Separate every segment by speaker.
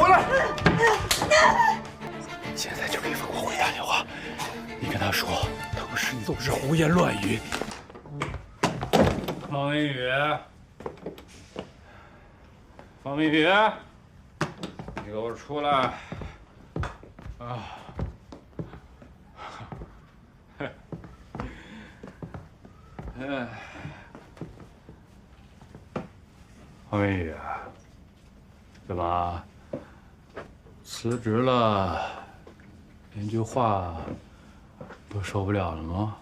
Speaker 1: 回来！现在就给冯国辉打电话，你跟他说，当时你都是胡言乱语。
Speaker 2: 方明宇，方明宇，你给我出来！啊！方明宇，怎么辞职了，连句话都说不了了吗？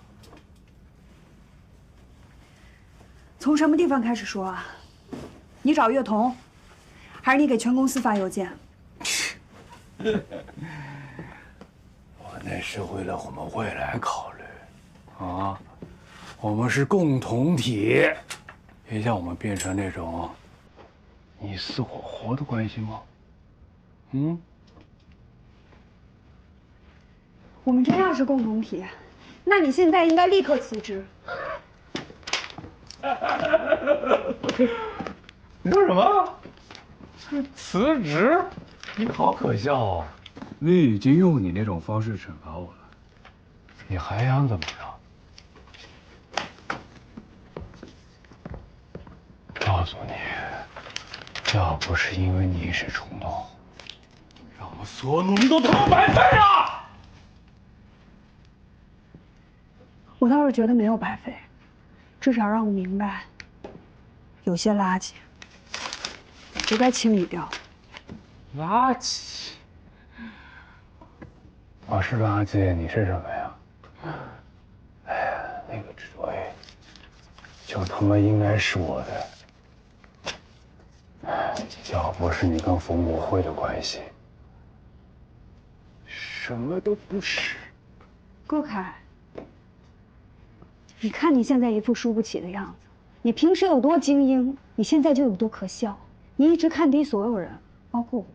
Speaker 3: 从什么地方开始说啊？你找岳彤，还是你给全公司发邮件？
Speaker 2: 我那是为了我们未来考虑，啊，我们是共同体，别像我们变成那种你死我活的关系吗？嗯？
Speaker 3: 我们真要是共同体，那你现在应该立刻辞职。
Speaker 2: 你说什么？辞职？你好可笑哦！你已经用你那种方式惩罚我了，你还想怎么着？告诉你，要不是因为你一时冲动，让我所有努力都他妈白费了。
Speaker 3: 我倒是觉得没有白费，至少让我明白，有些垃圾就该清理掉。
Speaker 2: 垃圾？我是垃圾，你是什么呀？哎呀，那个职位就他妈应该是我的。要不是你跟冯国辉的关系，什么都不是。
Speaker 3: 郭凯，你看你现在一副输不起的样子，你平时有多精英，你现在就有多可笑。你一直看低所有人，包括我，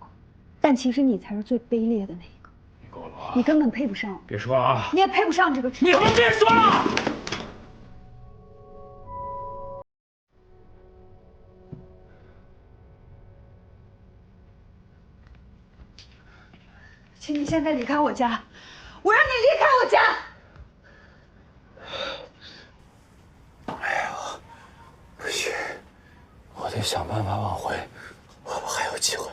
Speaker 3: 但其实你才是最卑劣的那一个。
Speaker 2: 你够了啊！
Speaker 3: 你根本配不上，
Speaker 2: 别说了啊！
Speaker 3: 你也配不上这个职位。
Speaker 2: 你们别说了！
Speaker 3: 请你现在离开我家，我让你离开我家。
Speaker 2: 哎呀，不行，我得想办法挽回，我们还有机会。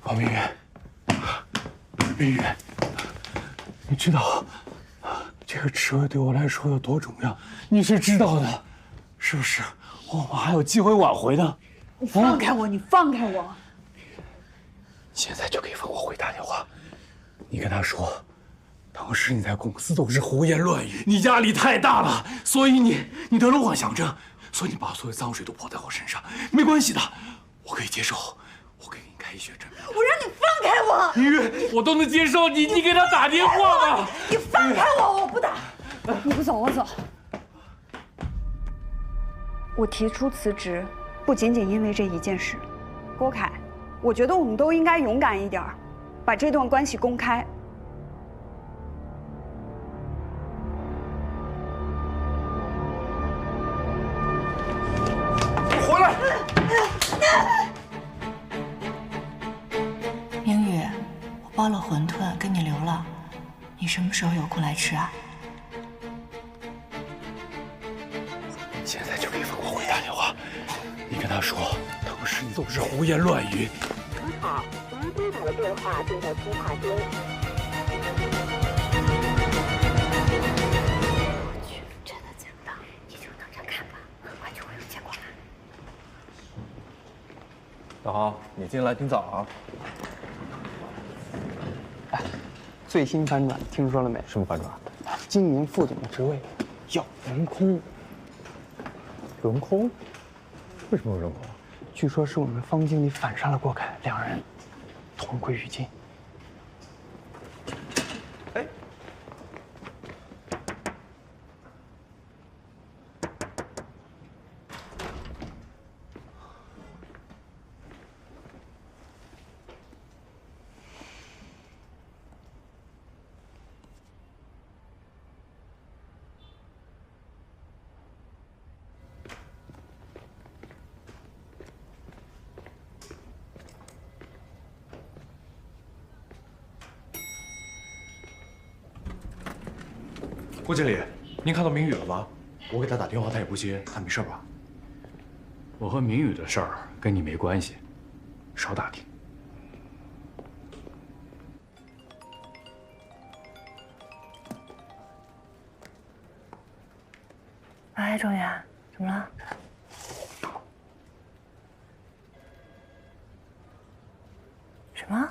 Speaker 2: 王明远，明远，你知道这个职位对我来说有多重要？你是知道的，是不是？我们还有机会挽回的。
Speaker 3: 你放开我！你放开我！
Speaker 2: 现在就给冯国辉打电话，你跟他说，当时你在公司都是胡言乱语，你压力太大了，所以你得了妄想症，所以你把所有脏水都泼在我身上。没关系的，我可以接受，我给你开医学证明。
Speaker 3: 我让你放开我！
Speaker 2: 明月，我都能接受，你给他打电话吧。
Speaker 3: 你放开我！我不打。你不走，我走。我提出辞职，不仅仅因为这一件事。郭凯，我觉得我们都应该勇敢一点，把这段关系公开。
Speaker 1: 你回来！
Speaker 4: 明宇，我包了馄饨给你留了，你什么时候有空来吃啊？
Speaker 2: 现在就给冯国辉打电话，你跟他说，当时你都是胡言乱语。
Speaker 5: 你好，您拨打的电话正在通话中。
Speaker 6: 我去，真的假的？你就等着看吧，很快就会有结果了。
Speaker 7: 大豪，你进来挺早啊。
Speaker 8: 哎，最新反转听说了没？
Speaker 7: 什么反转？
Speaker 8: 今年副总的职位要轮空。
Speaker 7: 轮空？为什么会轮空？
Speaker 8: 据说是我们方经理反杀了郭凯，两人同归于尽。哎，
Speaker 7: 顾经理，您看到明宇了吗？我给他打电话，他也不接，他没事吧？
Speaker 1: 我和明宇的事儿跟你没关系，少打听。
Speaker 4: 哎，庄园，怎么了？什么？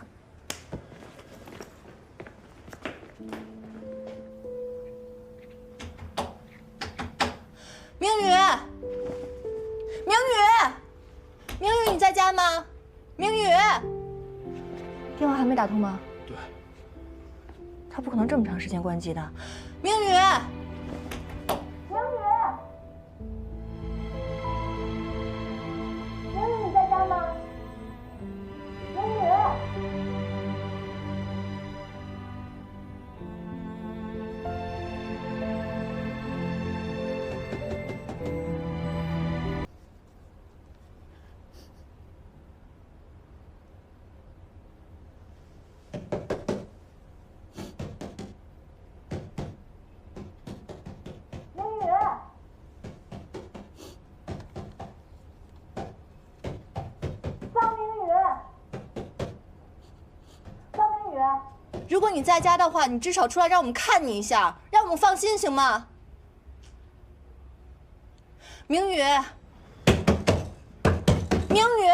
Speaker 9: 明宇，明宇，明宇，你在家吗？明宇，电话还没打通吗？
Speaker 1: 对，
Speaker 9: 他不可能这么长时间关机的。明宇，明宇，明宇，你在家吗？明宇。如果你在家的话，你至少出来让我们看你一下，让我们放心，行吗？明宇，明宇，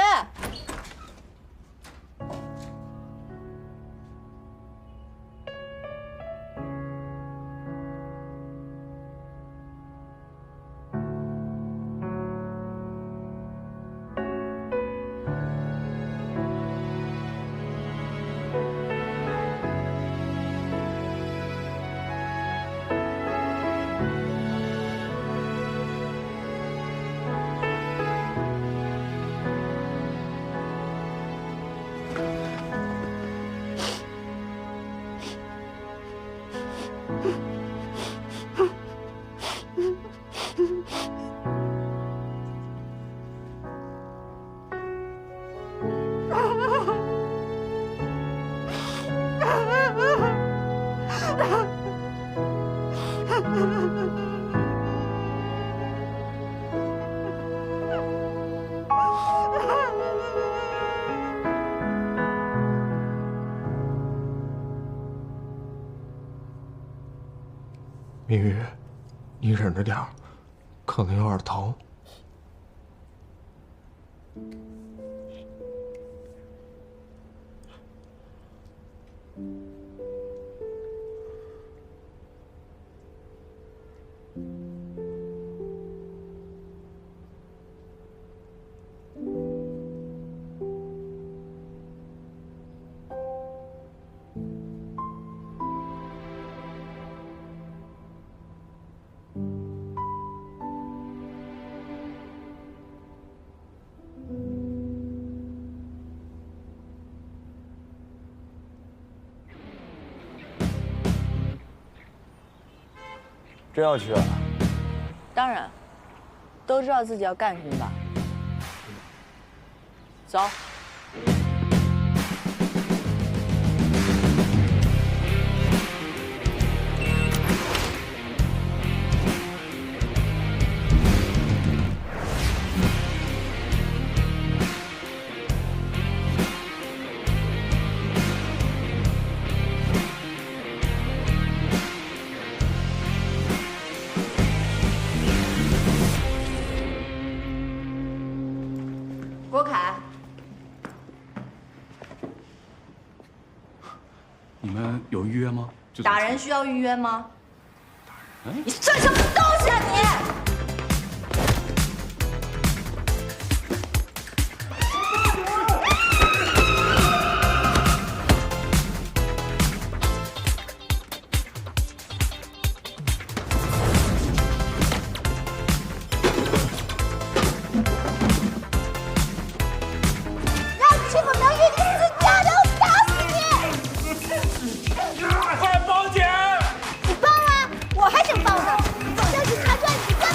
Speaker 7: 明宇，你忍着点儿，可能有点疼。
Speaker 10: 真要去啊？
Speaker 9: 当然，都知道自己要干什么吧？走。郭凯，
Speaker 1: 你们有预约吗？
Speaker 9: 打人需要预约吗？你算什么东西啊你！
Speaker 6: 快报警！你报啊！我还想报呢！要是查出来你干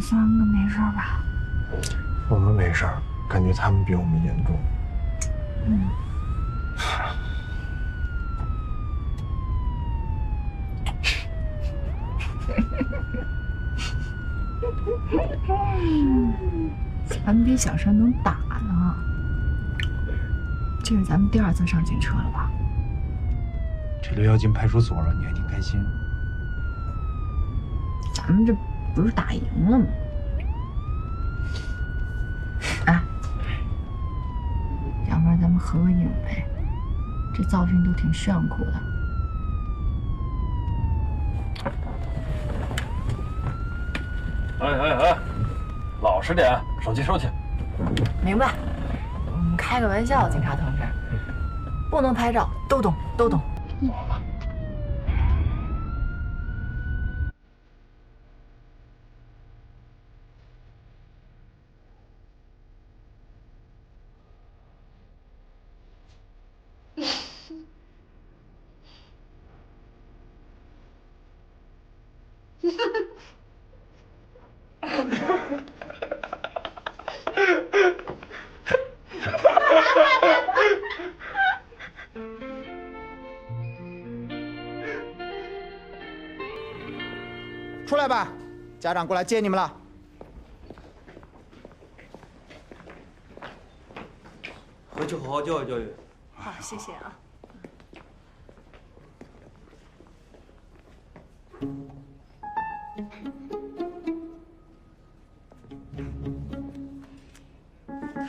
Speaker 3: 3个没事吧？
Speaker 7: 我们没事儿，感觉他们比我们严重。
Speaker 4: 咱们比小山能打呢。这是咱们第2次上警车了吧？
Speaker 10: 这都要进派出所了，你还挺开心？
Speaker 4: 咱们这不是打赢了吗？哎，要不然咱们合个影呗？这造型都挺炫酷的。
Speaker 1: 哎，老实点，手机收起。
Speaker 4: 明白。开个玩笑，警察同志，不能拍照，都懂。
Speaker 11: 出来吧，家长过来接你们了。
Speaker 12: 回去好好教育教育。
Speaker 9: 好，谢谢啊。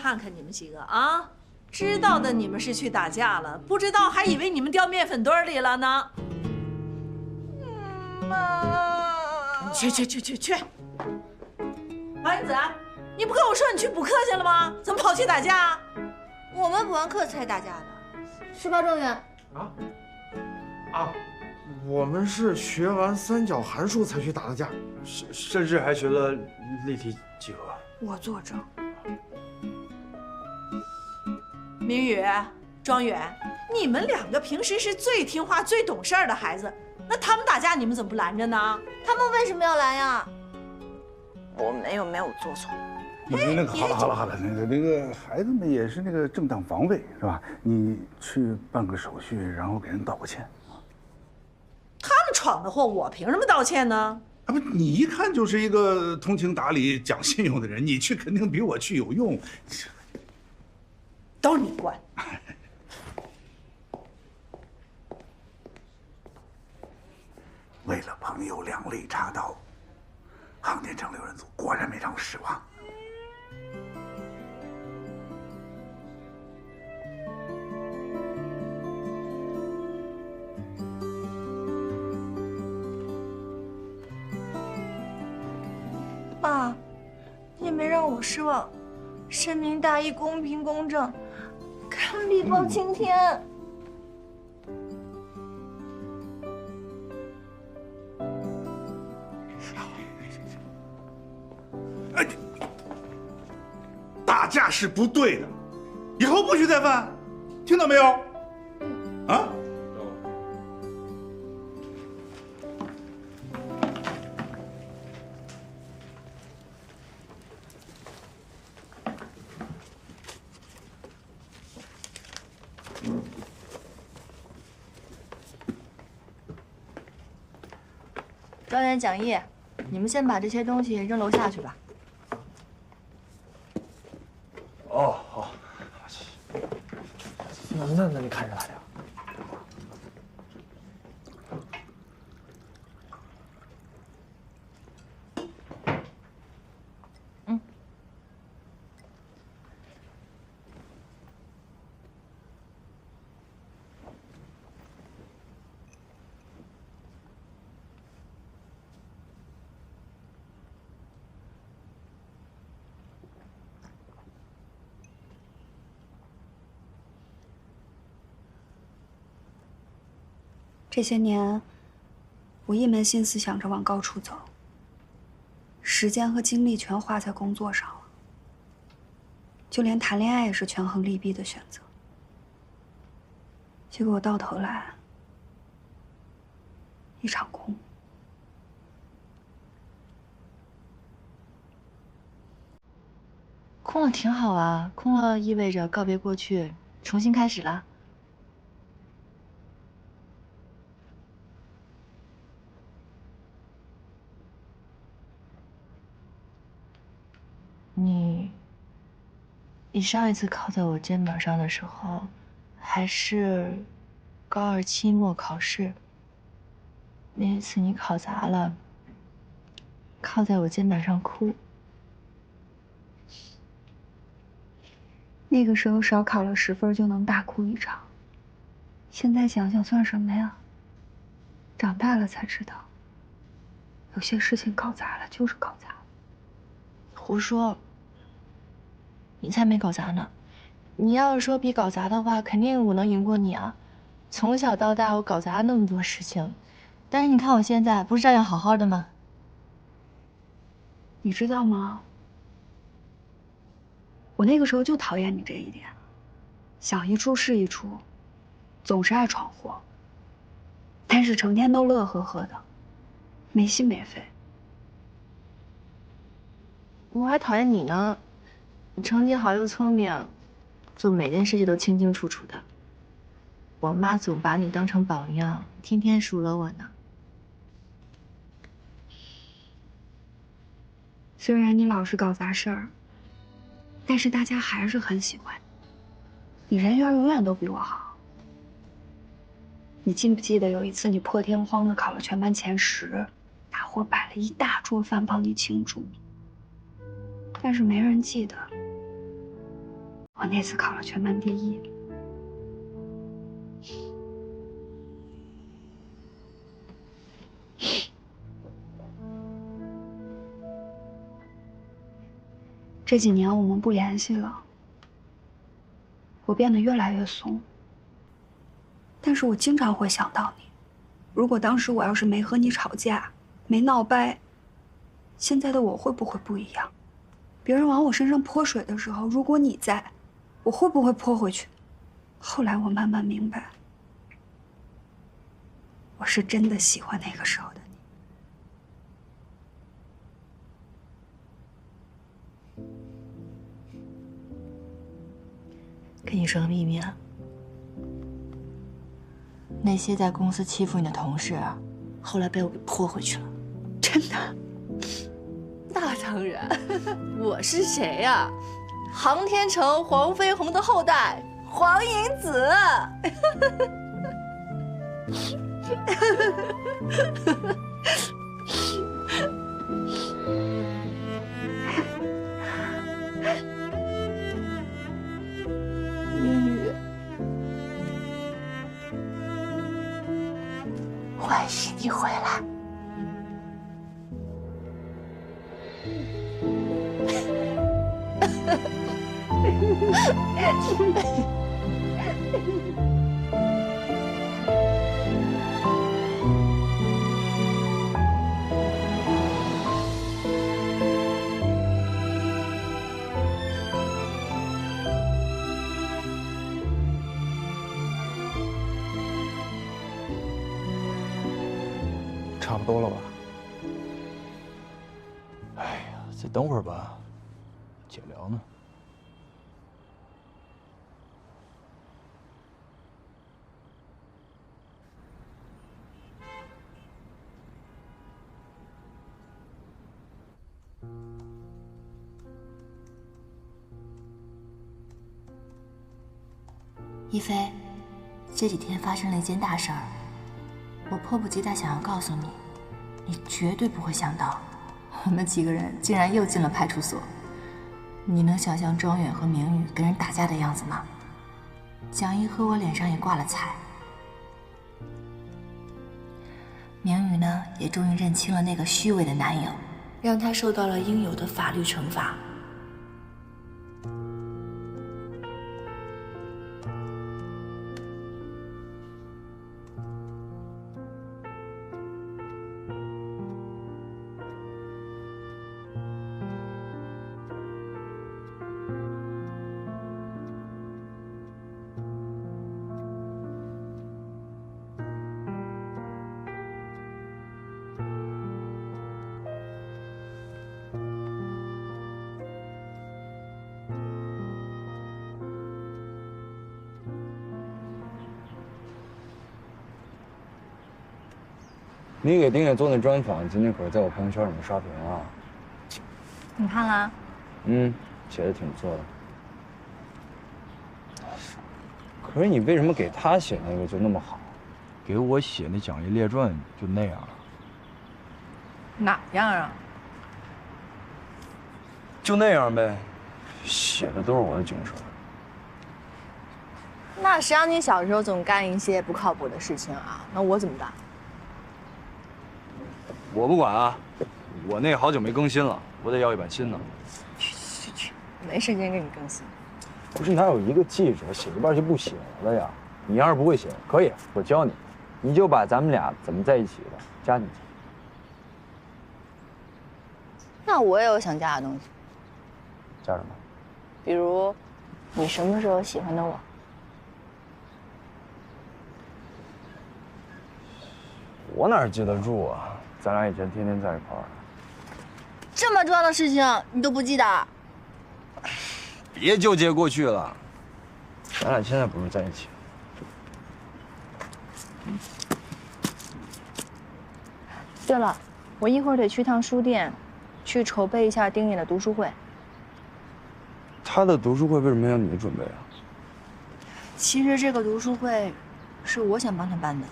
Speaker 13: 看看你们几个啊，知道的你们是去打架了，不知道还以为你们掉面粉堆里了呢。妈，去！王英子，你不跟我说你去补课去了吗？怎么跑去打架？
Speaker 9: 我们补完课才打架的，是吧，状元？
Speaker 7: 我们是学完3角函数才去打的架，
Speaker 12: 甚至还学了立体几何。
Speaker 3: 我作证。
Speaker 13: 明宇、庄远，你们2个平时是最听话、最懂事儿的孩子，那他们打架你们怎么不拦着呢？
Speaker 9: 他们为什么要拦呀？
Speaker 6: 我们又没有做错。
Speaker 1: 那个好了，那个孩子们也是那个正当防卫是吧？你去办个手续，然后给人道个歉。
Speaker 13: 他们闯的祸，我凭什么道歉呢？
Speaker 1: 啊不，你一看就是一个通情达理、讲信用的人，你去肯定比我去有用。
Speaker 13: 都是你惯。
Speaker 1: 为了朋友两肋插刀，航天城6人组果然没让我失望。
Speaker 9: 爸，你没让我失望，深明大义，公平公正，堪比包青天。
Speaker 1: 哎，打架是不对的，以后不许再犯，听到没有？啊？
Speaker 9: 状元讲义，你们先把这些东西扔楼下去吧。
Speaker 12: 哦，好。
Speaker 8: 那你看着他点。
Speaker 3: 这些年，我一门心思想着往高处走，时间和精力全花在工作上了，就连谈恋爱也是权衡利弊的选择。结果到头来，一场空。
Speaker 4: 空了挺好啊，空了意味着告别过去，重新开始了。你上一次靠在我肩膀上的时候，还是高2期末考试。那一次你考砸了，靠在我肩膀上哭。
Speaker 3: 那个时候少考了10分就能大哭一场，现在想想算什么呀？长大了才知道，有些事情搞砸了就是搞砸了。
Speaker 4: 胡说！你才没搞砸呢。你要是说比搞砸的话，肯定我能赢过你啊。从小到大我搞砸了那么多事情，但是你看我现在不是照样好好的吗？
Speaker 3: 你知道吗？我那个时候就讨厌你这一点，想一出是一出，总是爱闯祸，但是成天都乐呵呵的，没心没肺。
Speaker 4: 我还讨厌你呢，你成绩好又聪明，做每件事情都清清楚楚的。我妈总把你当成榜样，天天数落我呢。
Speaker 3: 虽然你老是搞砸事儿，但是大家还是很喜欢你，你人缘永远都比我好。你记不记得有一次你破天荒的考了全班前10，大伙摆了一大桌饭帮你庆祝，但是没人记得我那次考了全班第1。这几年我们不联系了，我变得越来越怂。但是我经常会想到你，如果当时我要是没和你吵架，没闹掰，现在的我会不会不一样？别人往我身上泼水的时候，如果你在，我会不会泼回去？后来我慢慢明白，我是真的喜欢那个时候的你。
Speaker 4: 跟你说个秘密啊，那些在公司欺负你的同事，后来被我给泼回去了。
Speaker 3: 真的？
Speaker 9: 那当然，我是谁呀？航天城黄飞鸿的后代黄银子。
Speaker 4: 欢喜你回来。
Speaker 7: 差不多了吧？
Speaker 10: 哎呀，再等会儿吧，姐聊呢。
Speaker 4: 一菲，这几天发生了一件大事儿，我迫不及待想要告诉你，你绝对不会想到，我们几个人竟然又进了派出所。你能想象庄远和明宇跟人打架的样子吗？蒋一和我脸上也挂了彩。明宇呢，也终于认清了那个虚伪的男友，让他受到了应有的法律惩罚。
Speaker 14: 你给丁野做那专访，今天可是在我朋友圈里面刷屏了。
Speaker 4: 你看了？
Speaker 14: 写的挺不错的。可是你为什么给他写那个就那么好？
Speaker 12: 给我写那讲义列传就那样了。
Speaker 9: 哪样啊？
Speaker 14: 就那样呗，写的都是我的囧事。
Speaker 9: 那谁让你小时候总干一些不靠谱的事情啊？那我怎么办？
Speaker 14: 我不管啊，我那好久没更新了，我得要一版新的。
Speaker 9: 去，没时间给你更新。
Speaker 14: 不是哪有一个记者写一半就不写了呀？你要是不会写，可以，我教你，你就把咱们俩怎么在一起的加进去。
Speaker 9: 那我也有想加的东西。
Speaker 14: 加什么？
Speaker 9: 比如，你什么时候喜欢的我？
Speaker 14: 我哪记得住啊？咱俩以前天天在一块儿。
Speaker 9: 这么重要的事情你都不记得？
Speaker 14: 别纠结过去了，咱俩现在不是在一起。
Speaker 9: 对了，我一会儿得去趟书店，去筹备一下丁野的读书会。
Speaker 14: 他的读书会为什么要你准备啊？
Speaker 4: 其实这个读书会是我想帮他办的，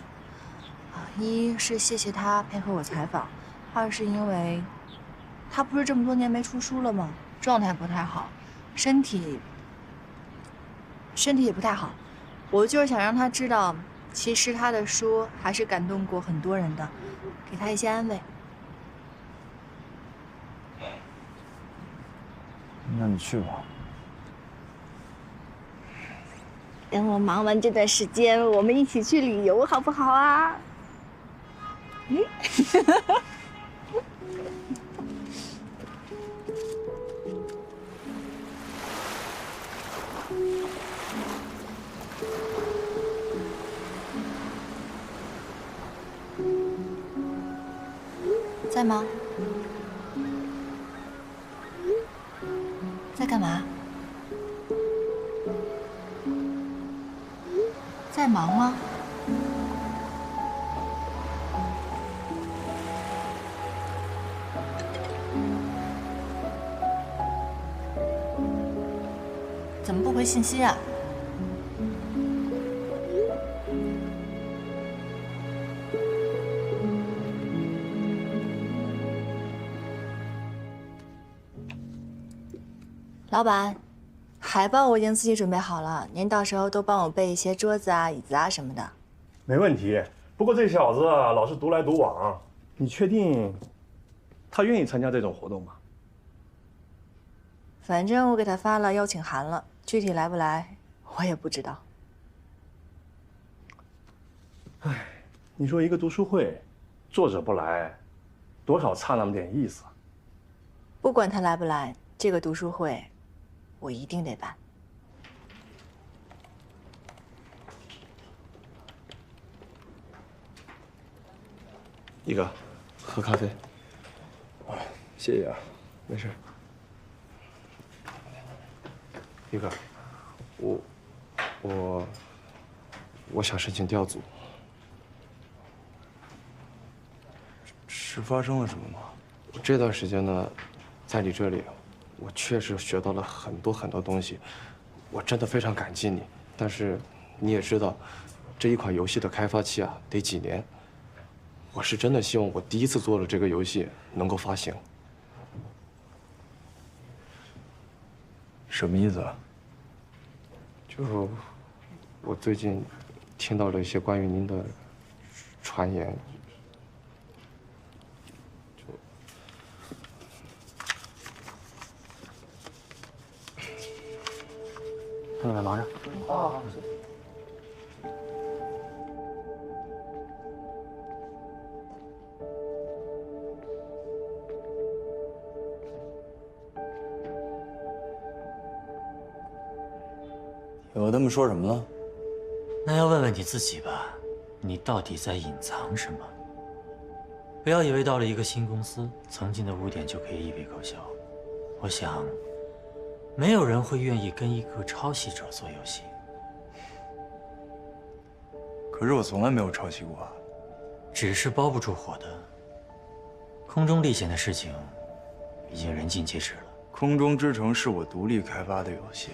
Speaker 4: 一是谢谢他配合我采访，二是因为他不是这么多年没出书了吗？状态不太好，身体也不太好。我就是想让他知道，其实他的书还是感动过很多人的，给他一些安慰。
Speaker 14: 那你去吧。
Speaker 9: 等我忙完这段时间，我们一起去旅游，好不好啊？
Speaker 4: 在吗？在干嘛？在忙吗？怎么不回信息啊？老板，海报我已经自己准备好了，您到时候都帮我备一些桌子啊、椅子啊什么的。
Speaker 7: 没问题。不过这小子啊，老是独来独往，你确定他愿意参加这种活动吗？
Speaker 4: 反正我给他发了邀请函了，具体来不来我也不知道。
Speaker 7: 唉，你说一个读书会，作者不来，多少差那么点意思。
Speaker 4: 不管他来不来，这个读书会我一定得办。
Speaker 7: 一哥，喝咖啡。谢谢啊，没事。一哥，我想申请调组。
Speaker 14: 是发生了什么吗？
Speaker 7: 我这段时间呢，在你这里，我确实学到了很多东西，我真的非常感激你。但是你也知道，这一款游戏的开发期啊，得几年。我是真的希望我第一次做的这个游戏能够发行。
Speaker 14: 什么意思啊？
Speaker 7: 就我最近听到了一些关于您的传言。
Speaker 1: 那来忙着。
Speaker 7: 好。
Speaker 14: 有和他们说什么了？
Speaker 15: 那要问问你自己吧，你到底在隐藏什么？不要以为到了一个新公司，曾经的污点就可以一笔勾销。我想，没有人会愿意跟一个抄袭者做游戏。
Speaker 14: 可是我从来没有抄袭过啊。
Speaker 15: 纸是包不住火的。空中历险的事情已经人尽皆知了。
Speaker 12: 空中之城是我独立开发的游戏，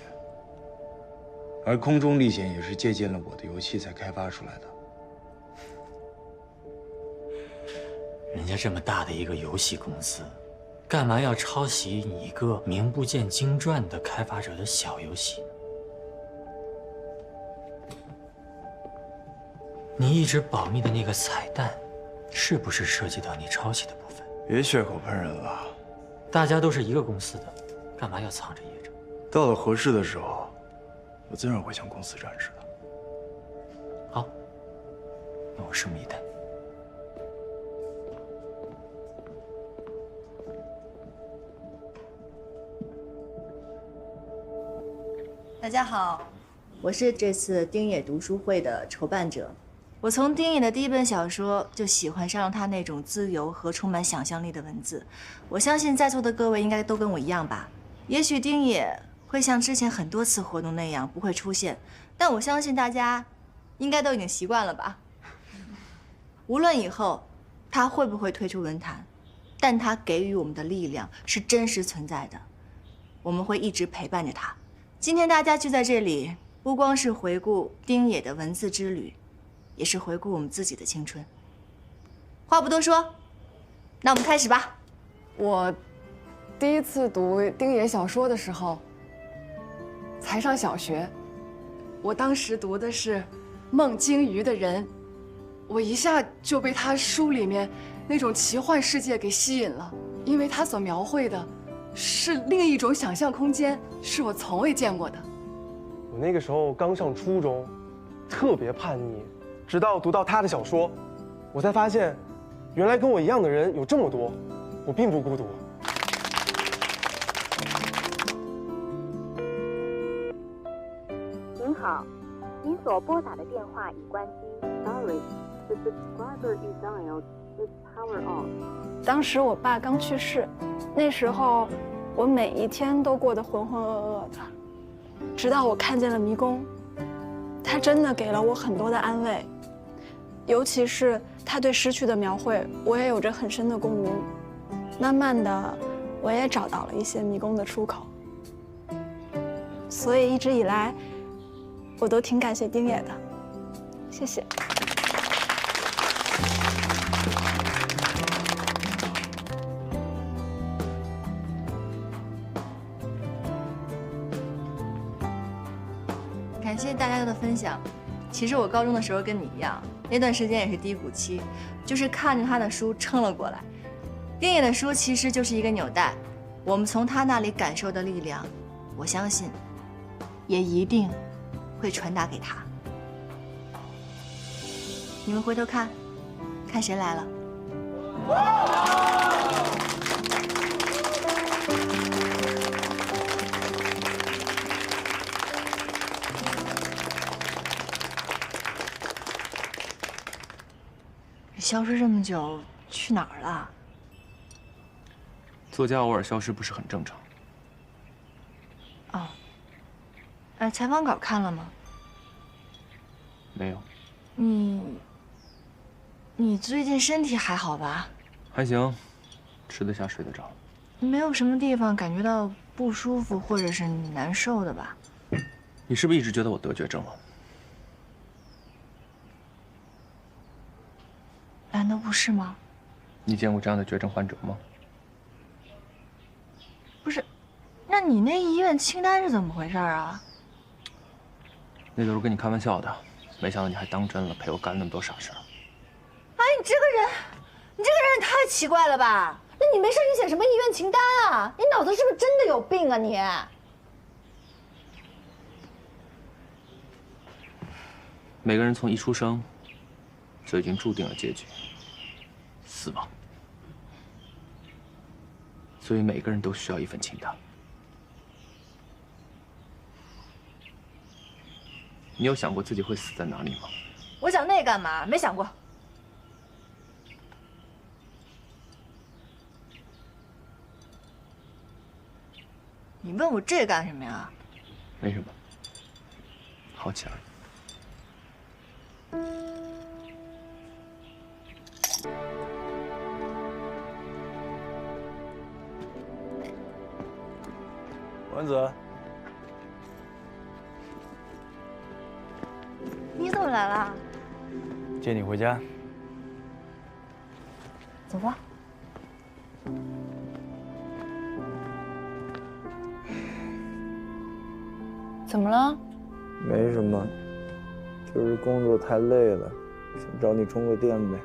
Speaker 12: 而空中历险也是借鉴了我的游戏才开发出来的。
Speaker 15: 人家这么大的一个游戏公司，干嘛要抄袭你一个名不见经传的开发者的小游戏呢？你一直保密的那个彩蛋，是不是涉及到你抄袭的部分？
Speaker 12: 别血口喷人了，
Speaker 15: 大家都是一个公司的，干嘛要藏着掖着？
Speaker 12: 到了合适的时候，我自然会向公司展示的。
Speaker 15: 好，那我拭目以待。
Speaker 9: 大家好，我是这次丁野读书会的筹办者。我从丁野的第一本小说就喜欢上了他那种自由和充满想象力的文字。我相信在座的各位应该都跟我一样吧。也许丁野会像之前很多次活动那样不会出现，但我相信大家应该都已经习惯了吧。无论以后他会不会退出文坛，但他给予我们的力量是真实存在的，我们会一直陪伴着他。今天大家聚在这里，不光是回顾丁野的文字之旅，也是回顾我们自己的青春。话不多说，那我们开始吧。
Speaker 16: 我第一次读丁野小说的时候，才上小学。我当时读的是孟京瑜的人，我一下就被他书里面那种奇幻世界给吸引了，因为他所描绘的是另一种想象空间，是我从未见过的。
Speaker 17: 我那个时候刚上初中，特别叛逆，直到读到他的小说，我才发现，原来跟我一样的人有这么多，我并不孤独。
Speaker 5: 您好，您所拨打的电话已关机。Sorry, the subscriber you dialed is power off.
Speaker 18: 当时我爸刚去世，那时候我每一天都过得浑浑噩噩的，直到我看见了迷宫，他真的给了我很多的安慰，尤其是他对失去的描绘，我也有着很深的共鸣。慢慢的，我也找到了一些迷宫的出口，所以一直以来，我都挺感谢丁野的，谢谢。
Speaker 9: 感谢大家的分享。其实我高中的时候跟你一样，那段时间也是低谷期，就是看着他的书撑了过来。丁野的书其实就是一个纽带，我们从他那里感受的力量，我相信，也一定会传达给他。你们回头看，看谁来了。消失这么久，去哪儿了？
Speaker 7: 作家偶尔消失不是很正常？
Speaker 9: 哦，采访稿看了吗？
Speaker 7: 没有。
Speaker 9: 你最近身体还好吧？
Speaker 7: 还行，吃得下，睡得着。
Speaker 9: 没有什么地方感觉到不舒服或者是难受的吧？
Speaker 7: 你是不是一直觉得我得绝症了？
Speaker 9: 难道不是吗？
Speaker 7: 你见过这样的绝症患者吗？
Speaker 9: 不是，那你那医院清单是怎么回事啊？
Speaker 7: 那都是跟你开玩笑的，没想到你还当真了，陪我干那么多傻事儿。
Speaker 9: 哎，你这个人也太奇怪了吧？那你没事你写什么医院清单啊？你脑子是不是真的有病啊你？
Speaker 7: 每个人从一出生就已经注定了结局，死亡。所以每个人都需要一份清单。你有想过自己会死在哪里吗？
Speaker 9: 我想那干嘛？没想过。你问我这干什么呀？
Speaker 7: 没什么，好奇而已。
Speaker 14: 丸子，
Speaker 4: 你怎么来了？
Speaker 14: 接你回家。
Speaker 4: 走吧。怎么了？
Speaker 14: 没什么，就是工作太累了，想找你充个电呗。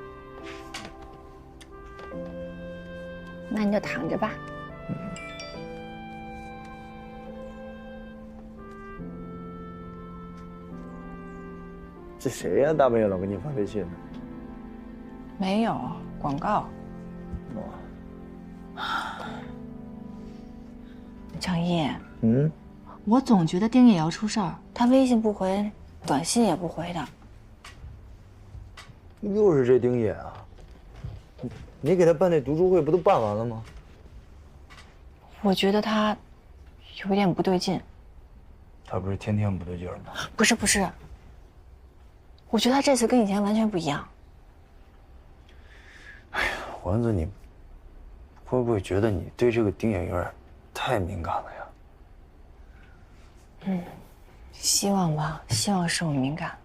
Speaker 4: 那你就躺着吧。
Speaker 14: 这谁呀？大半夜老给你发微信呢？
Speaker 4: 没有广告。张毅，我总觉得丁野要出事儿，他微信不回，短信也不回的。
Speaker 14: 又是这丁野啊！你给他办那读书会不都办完了吗？
Speaker 4: 我觉得他有点不对劲。
Speaker 14: 他不是天天不对劲儿吗？
Speaker 4: 不是，我觉得他这次跟以前完全不一样。
Speaker 14: 丸子，你会不会觉得你对这个丁野有点太敏感了呀？
Speaker 4: 希望吧，希望是我敏感。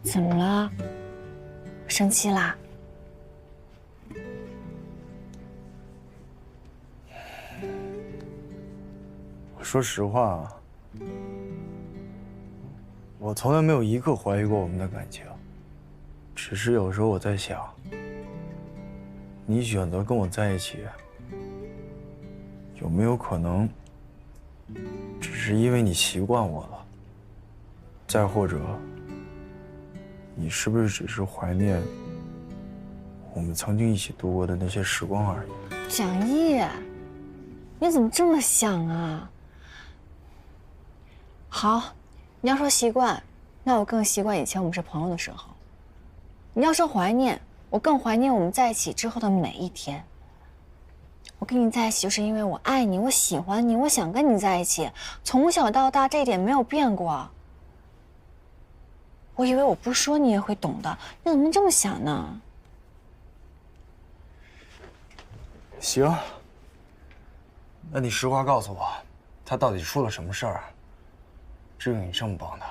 Speaker 4: 怎么了？生气啦？
Speaker 14: 我说实话啊，我从来没有一刻怀疑过我们的感情，只是有时候我在想，你选择跟我在一起，有没有可能，只是因为你习惯我了？再或者，你是不是只是怀念我们曾经一起度过的那些时光而已？
Speaker 4: 蒋毅，你怎么这么想啊？好，你要说习惯，那我更习惯以前我们是朋友的时候。你要说怀念，我更怀念我们在一起之后的每一天。我跟你在一起就是因为我爱你，我喜欢你，我想跟你在一起，从小到大这一点没有变过。我以为我不说你也会懂的，你怎么能这么想呢？
Speaker 14: 行，那你实话告诉我，他到底出了什么事儿？至于你这么帮他？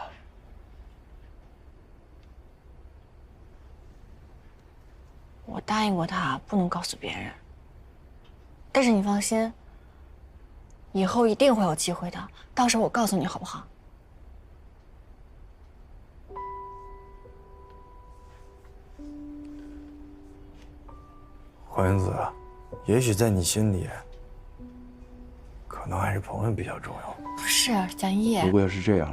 Speaker 4: 我答应过他不能告诉别人，但是你放心，以后一定会有机会的，到时候我告诉你好不好？
Speaker 14: 黄英子，也许在你心里，可能还是朋友比较重要。
Speaker 4: 不是，蒋毅。
Speaker 1: 如果要是这样，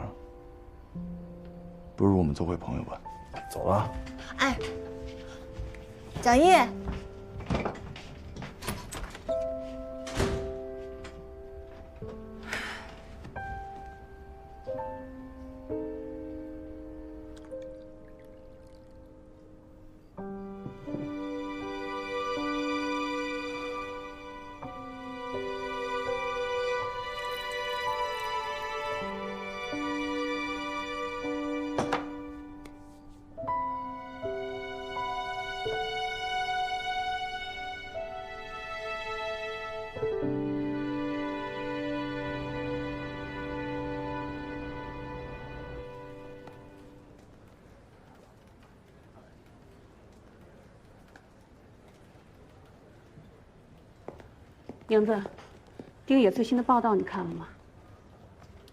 Speaker 1: 不如我们做回朋友吧。
Speaker 14: 走了。
Speaker 4: 哎，蒋毅。
Speaker 19: 英子，丁野最新的报道你看了吗？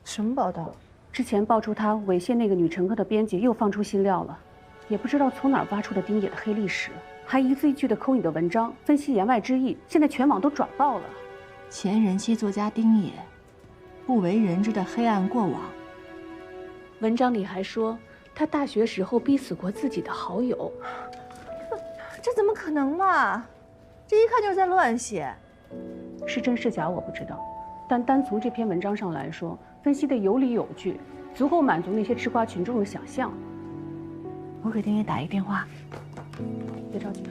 Speaker 4: 什么报道？
Speaker 19: 之前爆出他猥亵那个女乘客的编辑又放出新料了，也不知道从哪儿挖出的丁野的黑历史，还一字一句的抠你的文章，分析言外之意，现在全网都转爆了。
Speaker 9: 前人气作家丁野，不为人知的黑暗过往。
Speaker 19: 文章里还说他大学时候逼死过自己的好友。
Speaker 9: 这怎么可能嘛？这一看就是在乱写。
Speaker 19: 是真是假我不知道，但单从这篇文章上来说，分析的有理有据，足够满足那些吃瓜群众的想象。
Speaker 9: 我给丁野打一个电话。
Speaker 19: 别着急。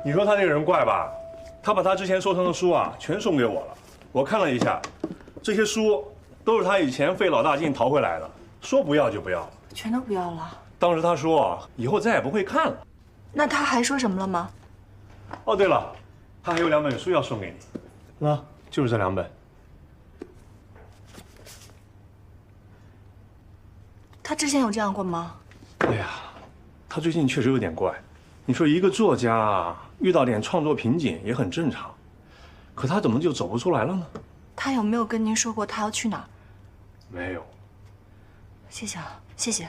Speaker 20: 你说他这个人怪吧？他把他之前收藏的书啊，全送给我了。我看了一下，这些书都是他以前费老大劲淘回来的，说不要就不要，
Speaker 9: 全都不要了。
Speaker 20: 当时他说以后再也不会看了。
Speaker 9: 那他还说什么了吗？
Speaker 20: 哦，对了，他还有2本书要送给你。啊，就是这2本。
Speaker 9: 他之前有这样过吗？
Speaker 20: 哎呀，他最近确实有点怪。你说一个作家遇到点创作瓶颈也很正常，可他怎么就走不出来了呢？
Speaker 9: 他有没有跟您说过他要去哪儿？
Speaker 20: 没有。
Speaker 9: 谢谢啊，谢谢。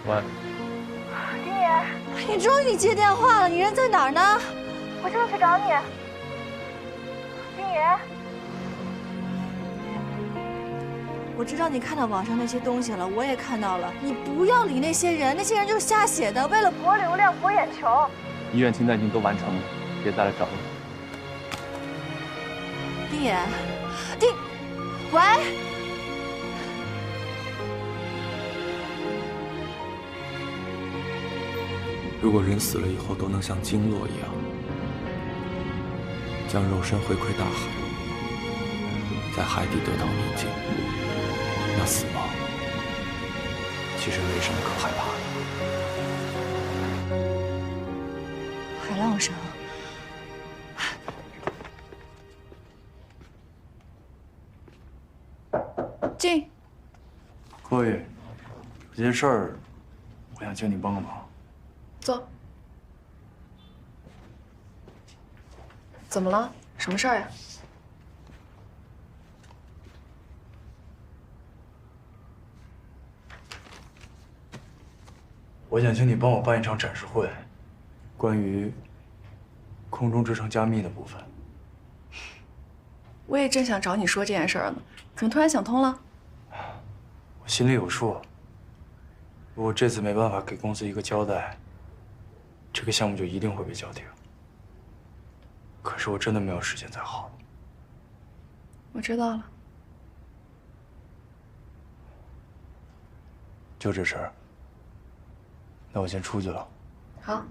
Speaker 7: 喂，
Speaker 9: 丁爷，你终于接电话了，你人在哪儿呢？
Speaker 18: 我正去找你，丁爷。
Speaker 9: 我知道你看到网上那些东西了，我也看到了。你不要理那些人，那些人就是瞎写的，为了博流量、博眼球。
Speaker 7: 医院清单已经都完成了，别再来找我。
Speaker 9: 丁爷，喂。
Speaker 7: 如果人死了以后都能像经络一样，将肉身回馈大海，在海底得到宁静，那死亡其实没什么可害怕的。
Speaker 9: 海浪声。进。
Speaker 14: 可以，有件事儿，我想请你帮个忙。
Speaker 16: 坐。怎么了？什么事儿呀？
Speaker 14: 我想请你帮我办一场展示会，关于空中之城加密的部分。
Speaker 16: 我也正想找你说这件事儿呢，怎么突然想通了？
Speaker 14: 我心里有数。如果这次没办法给公司一个交代，这个项目就一定会被叫停。可是我真的没有时间再耗了。
Speaker 16: 我知道了。
Speaker 14: 就这事儿，那我先出去了。
Speaker 16: 好。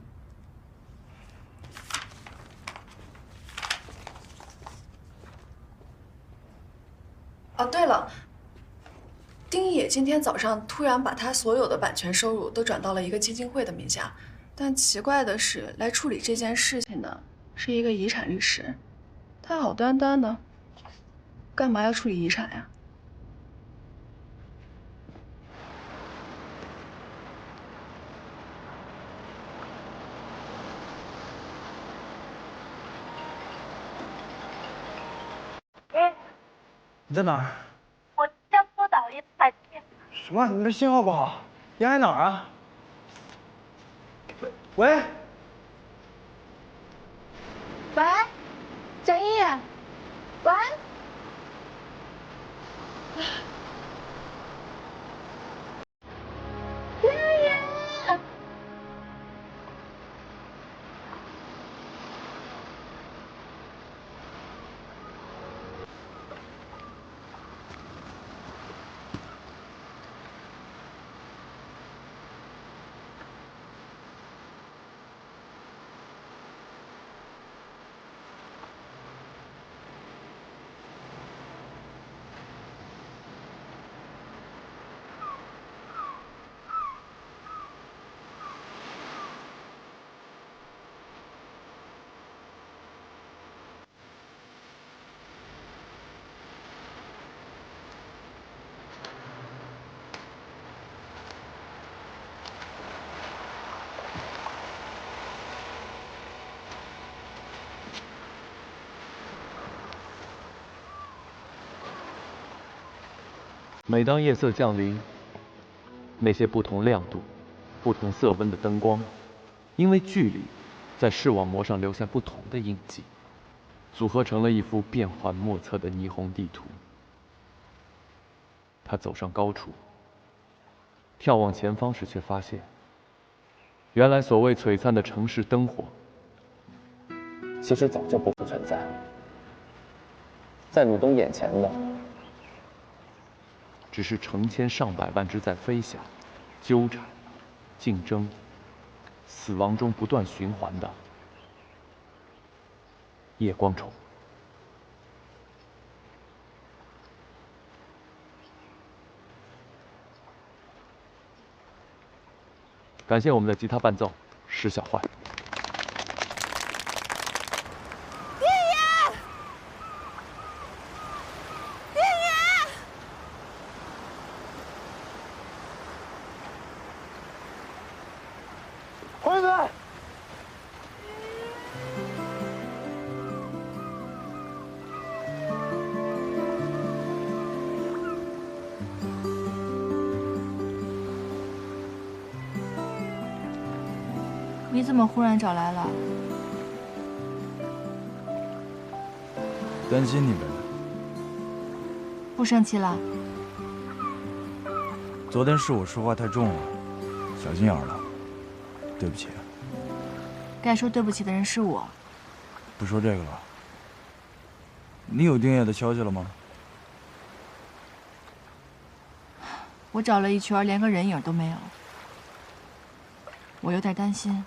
Speaker 16: 哦，对了，丁野今天早上突然把他所有的版权收入都转到了一个基金会的名下，但奇怪的是，来处理这件事情的是一个遗产律师。他好端端的，干嘛要处理遗产呀？
Speaker 8: 你在哪儿？
Speaker 18: 我江苏岛140。
Speaker 8: 什么？你这信号不好？你在哪儿啊？喂？
Speaker 18: 喂，蒋毅，喂。丁爷。
Speaker 7: 每当夜色降临，那些不同亮度、不同色温的灯光，因为距离，在视网膜上留下不同的印记，组合成了一幅变幻莫测的霓虹地图。他走上高处，眺望前方时，却发现，原来所谓璀璨的城市灯火，其实早就不复存在了。在鲁东眼前的，只是成千上百万只在飞翔、纠缠、竞争、死亡中不断循环的夜光虫。感谢我们的吉他伴奏石小焕。
Speaker 6: 丁爷，丁爷，
Speaker 17: 回来！
Speaker 9: 你怎么忽然找来了？
Speaker 14: 担心你呗。
Speaker 9: 不生气了？
Speaker 14: 昨天是我说话太重了，小心眼了，对不起。
Speaker 9: 该说对不起的人是我。
Speaker 14: 不说这个了。你有丁爷的消息了吗？
Speaker 9: 我找了一圈，连个人影都没有。我有点担心。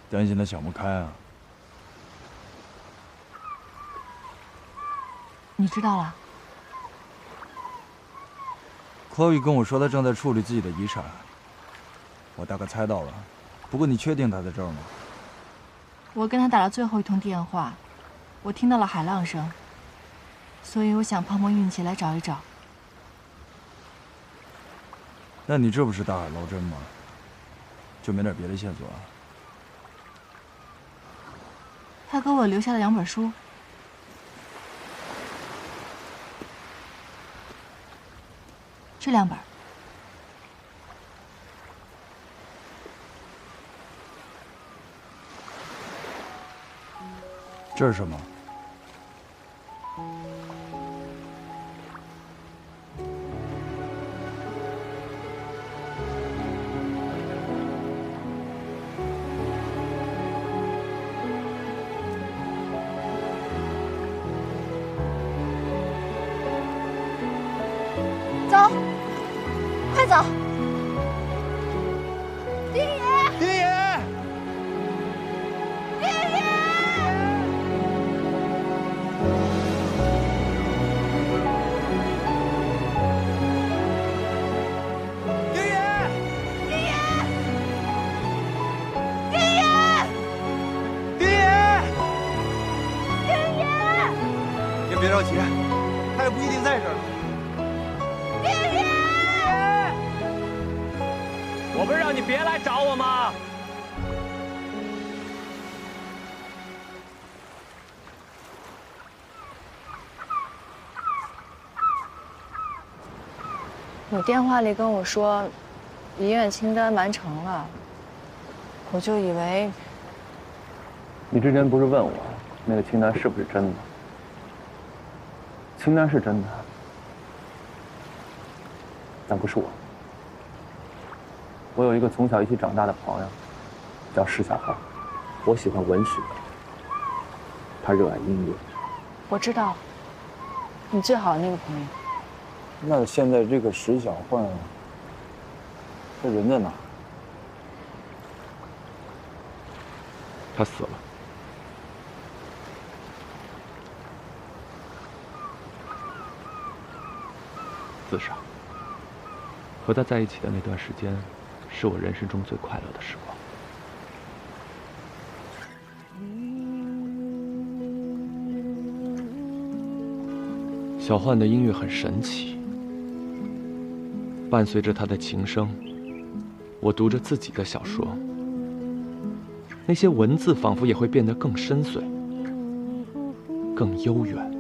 Speaker 14: 担心他想不开啊。
Speaker 9: 你知道了
Speaker 14: ？Chloe 跟我说他正在处理自己的遗产，我大概猜到了。不过你确定他在这儿吗？
Speaker 9: 我跟他打了最后一通电话，我听到了海浪声，所以我想碰碰运气来找一找。
Speaker 14: 那你这不是大海捞针吗？就没点别的线索啊？
Speaker 9: 他给我留下了2本书。这2本。
Speaker 14: 这是什么？
Speaker 6: 走，快走！丁爷，
Speaker 17: 丁爷，
Speaker 6: 丁爷！
Speaker 17: 丁爷，
Speaker 6: 丁爷，丁爷，
Speaker 17: 丁爷，
Speaker 6: 丁爷！
Speaker 11: 先别着急，他也不一定在这儿。
Speaker 7: 我不是让你别来找我吗？
Speaker 16: 你电话里跟我说，遗愿清单完成了，我就以为……
Speaker 7: 你之前不是问我那个清单是不是真的？清单是真的，但不是我。我有一个从小一起长大的朋友，叫石小浩。我喜欢文学，他热爱音乐。
Speaker 16: 我知道，你最好的那个朋友。
Speaker 14: 那现在这个石小焕，他人在哪？
Speaker 7: 他死了。自杀。和他在一起的那段时间，是我人生中最快乐的时光。小焕的音乐很神奇，伴随着他的琴声，我读着自己的小说，那些文字仿佛也会变得更深邃、更悠远。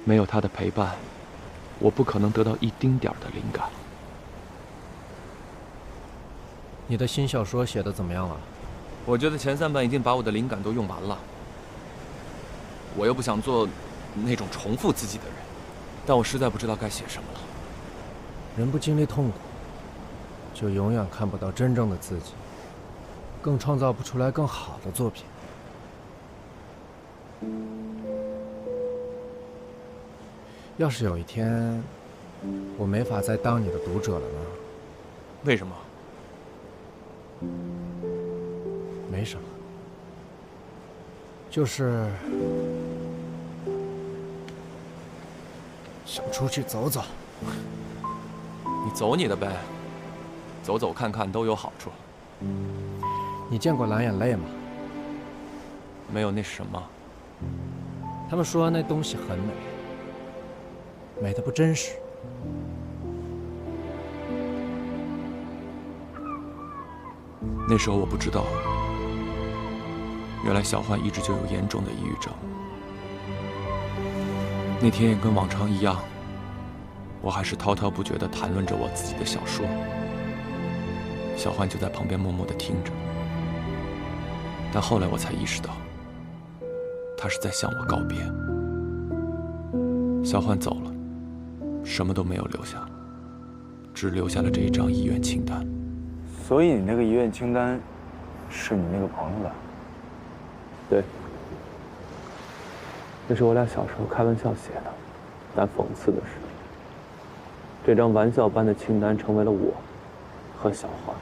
Speaker 7: 没有他的陪伴，我不可能得到一丁点儿的灵感。
Speaker 21: 你的新小说写的怎么样了？
Speaker 7: 我觉得前3版已经把我的灵感都用完了。我又不想做那种重复自己的人，但我实在不知道该写什么了。
Speaker 21: 人不经历痛苦，就永远看不到真正的自己，更创造不出来更好的作品。要是有一天，我没法再当你的读者了呢？
Speaker 7: 为什么？
Speaker 21: 没什么，就是想出去走走。
Speaker 7: 你走你的呗，走走看看都有好处。
Speaker 21: 你见过蓝眼泪吗？
Speaker 7: 没有那什么。
Speaker 21: 他们说那东西很美，美的不真实。
Speaker 7: 那时候我不知道，原来小焕一直就有严重的抑郁症。那天也跟往常一样，我还是滔滔不绝地谈论着我自己的小说，小焕就在旁边默默地听着。但后来我才意识到，他是在向我告别。小焕走了，什么都没有留下，只留下了这一张遗愿清单。
Speaker 14: 所以你那个遗愿清单，是你那个朋友的？
Speaker 7: 对，那是我俩小时候开玩笑写的，但讽刺的是，这张玩笑般的清单成为了我和小焕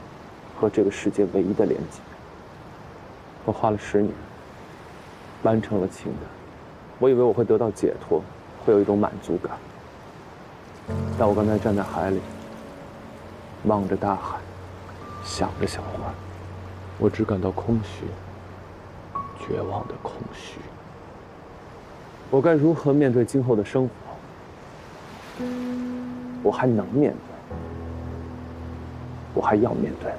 Speaker 7: 和这个世界唯一的连接。我花了10年完成了清单，我以为我会得到解脱，会有一种满足感。但我刚才站在海里，望着大海，想着小焕，我只感到空虚，绝望的空虚。我该如何面对今后的生活？我还能面对，我还要面对。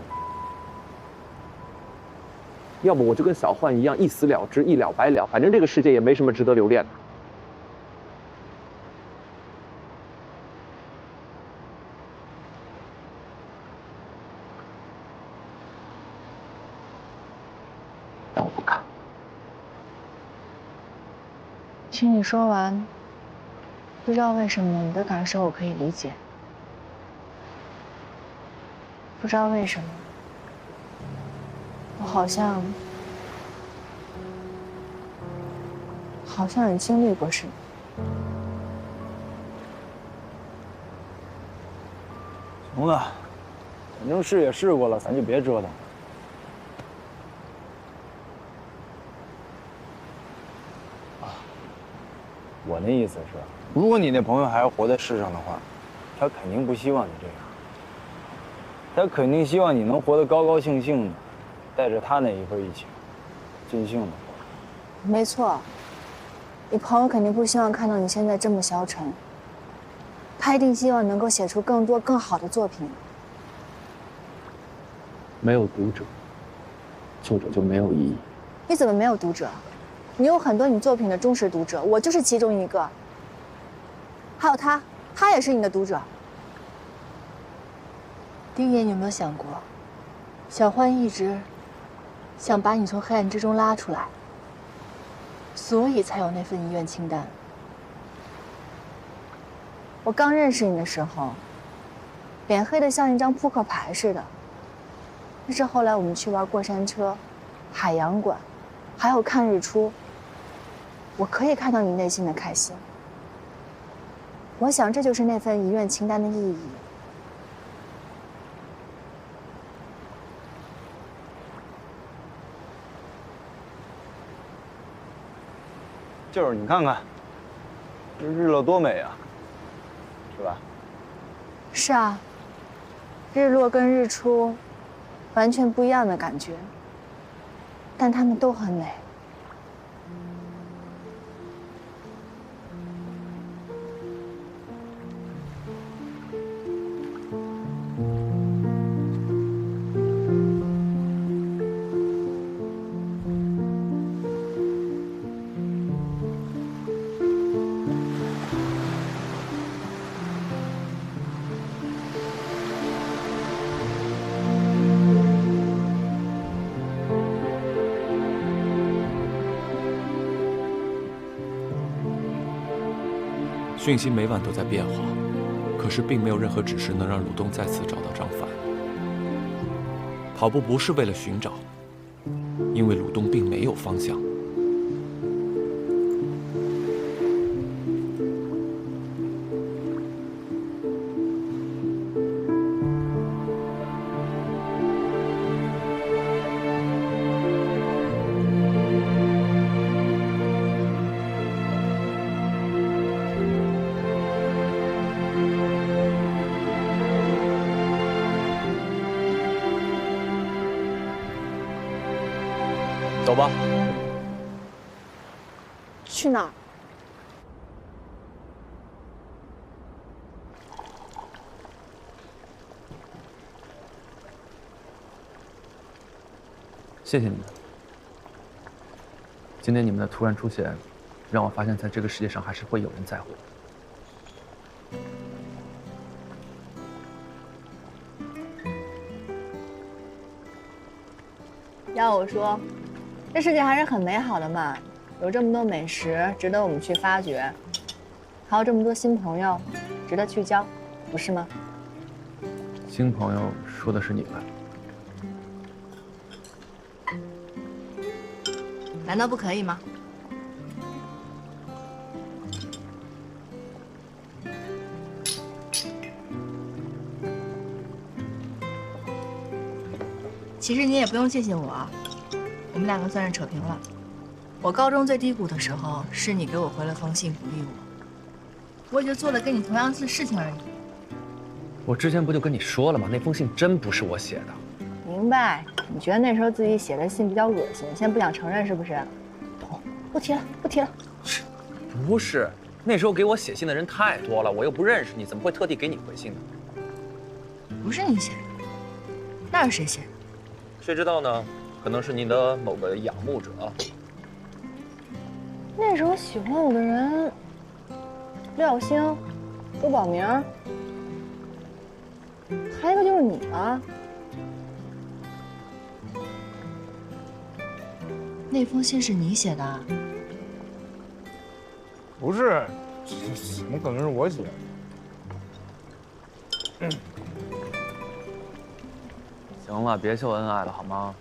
Speaker 7: 要不我就跟小焕一样，一死了之，一了百了，反正这个世界也没什么值得留恋的。但我不敢。
Speaker 4: 听你说完，不知道为什么你的感受我可以理解，不知道为什么，我好像也经历过似的。
Speaker 14: 行了，反正试也试过了，咱就别折腾了。我那意思是，如果你那朋友还要活在世上的话，他肯定不希望你这样。他肯定希望你能活得高高兴兴的，带着他那一份义气，尽兴的活。
Speaker 4: 没错，你朋友肯定不希望看到你现在这么消沉，他一定希望能够写出更多更好的作品。
Speaker 7: 没有读者，作者就没有意义。
Speaker 4: 你怎么没有读者？你有很多你作品的忠实读者，我就是其中一个。还有他也是你的读者。丁爷，你有没有想过，小欢一直想把你从黑暗之中拉出来，所以才有那份遗愿清单。我刚认识你的时候，脸黑得像一张扑克牌似的。但是后来我们去玩过山车、海洋馆，还有看日出，我可以看到你内心的开心。我想这就是那份遗愿清单的意义。
Speaker 14: 就是你看看，这日落多美啊，是吧？
Speaker 4: 是啊，日落跟日出完全不一样的感觉，但它们都很美。
Speaker 2: 讯息每晚都在变化，可是并没有任何指示能让鲁东再次找到张凡。跑步不是为了寻找，因为鲁东并没有方向。
Speaker 14: 走吧。
Speaker 18: 去哪儿？
Speaker 22: 谢谢你们。今天你们的突然出现，让我发现，在这个世界上还是会有人在乎我。
Speaker 9: 要我说，这世界还是很美好的嘛，有这么多美食值得我们去发掘，还有这么多新朋友值得去交，不是吗？
Speaker 22: 新朋友说的是你吧？
Speaker 9: 难道不可以吗？其实你也不用谢谢我啊，我们两个算是扯平了。我高中最低谷的时候，是你给我回了封信鼓励我，我也就做了跟你同样的事情而已。
Speaker 22: 我之前不就跟你说了吗？那封信真不是我写的。
Speaker 9: 明白？你觉得那时候自己写的信比较恶心，现在不想承认是不是？不提了，不提了。
Speaker 22: 不是，那时候给我写信的人太多了，我又不认识你，怎么会特地给你回信呢？
Speaker 9: 不是你写的，那是谁写的？
Speaker 22: 谁知道呢？可能是你的某个仰慕者。
Speaker 9: 那时候喜欢我的人，廖星、周保明，还有一个就是你啊。那封信是你写的？
Speaker 14: 不是，怎么可能是我写的？行了，别秀恩爱了好吗？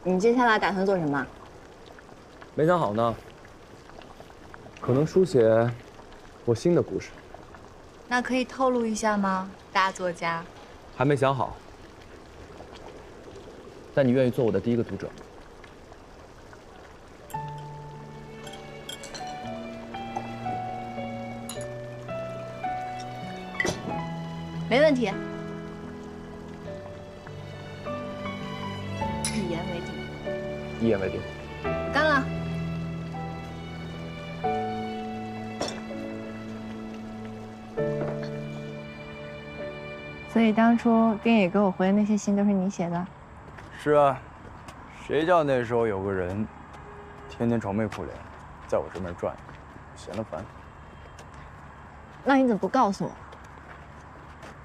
Speaker 9: 你接下来打算做什么？
Speaker 22: 没想好呢，可能书写我新的故事。
Speaker 9: 那可以透露一下吗，大作家？
Speaker 22: 还没想好，但你愿意做我的第一个读者吗？
Speaker 9: 没问题。一言为定。
Speaker 22: 一言为定。
Speaker 9: 干了。所以当初丁野给我回的那些信都是你写的？
Speaker 14: 是啊，谁叫那时候有个人天天愁眉苦脸，在我身边转，闲得烦。
Speaker 9: 那你怎么不告诉我？